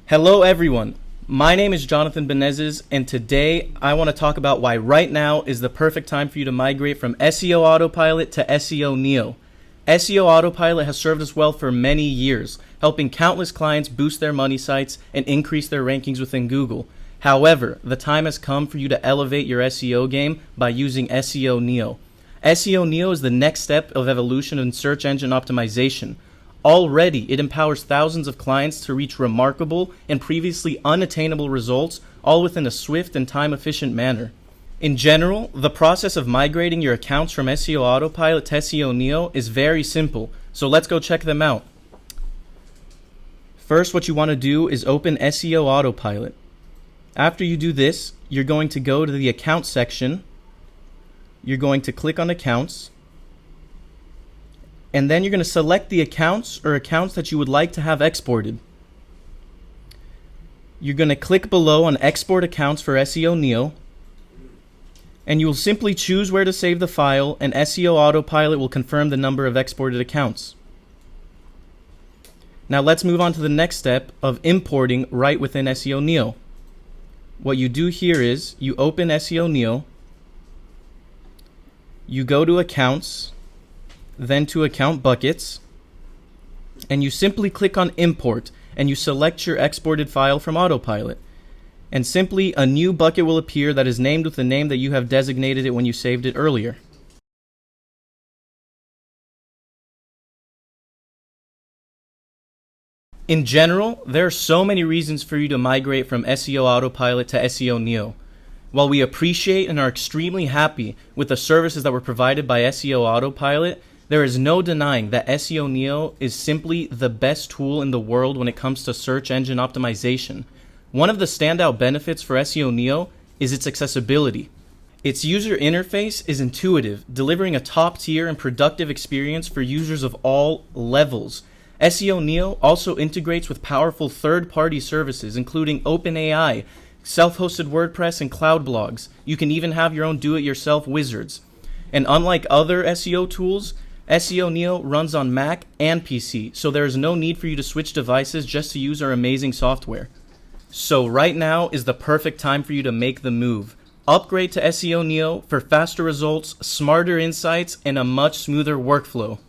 Hello everyone, my name is Jonathan Benezes, and today I want to talk about why right now is the perfect time for you to migrate from SEO Autopilot to SEO Neo. SEO Autopilot has served us well for many years, helping countless clients boost their money sites and increase their rankings within Google. However, the time has come for you to elevate your SEO game by using SEO Neo. SEO Neo is the next step of evolution in search engine optimization. Already, it empowers thousands of clients to reach remarkable and previously unattainable results, all within a swift and time-efficient manner. In general, the process of migrating your accounts from SEO Autopilot to SEO Neo is very simple, so let's go check them out. First, what you want to do is open SEO Autopilot. After you do this, you're going to go to the Accounts section. You're going to click on Accounts. And then you're going to select the accounts or accounts that you would like to have exported. You're going to click below on Export Accounts for SEO Neo. And you will simply choose where to save the file, and SEO Autopilot will confirm the number of exported accounts. Now let's move on to the next step of importing right within SEO Neo. What you do here is you open SEO Neo, you go to Accounts, then to Account Buckets, and you simply click on Import, and you select your exported file from Autopilot. And simply a new bucket will appear that is named with the name that you have designated it when you saved it earlier. In general, there are so many reasons for you to migrate from SEO Autopilot to SEO Neo. While we appreciate and are extremely happy with the services that were provided by SEO Autopilot, there is no denying that SEO Neo is simply the best tool in the world when it comes to search engine optimization. One of the standout benefits for SEO Neo is its accessibility. Its user interface is intuitive, delivering a top-tier and productive experience for users of all levels. SEO Neo also integrates with powerful third-party services, including OpenAI, self-hosted WordPress, and cloud blogs. You can even have your own do-it-yourself wizards. And unlike other SEO tools, SEO Neo runs on Mac and PC, so there is no need for you to switch devices just to use our amazing software. So right now is the perfect time for you to make the move. Upgrade to SEO Neo for faster results, smarter insights, and a much smoother workflow.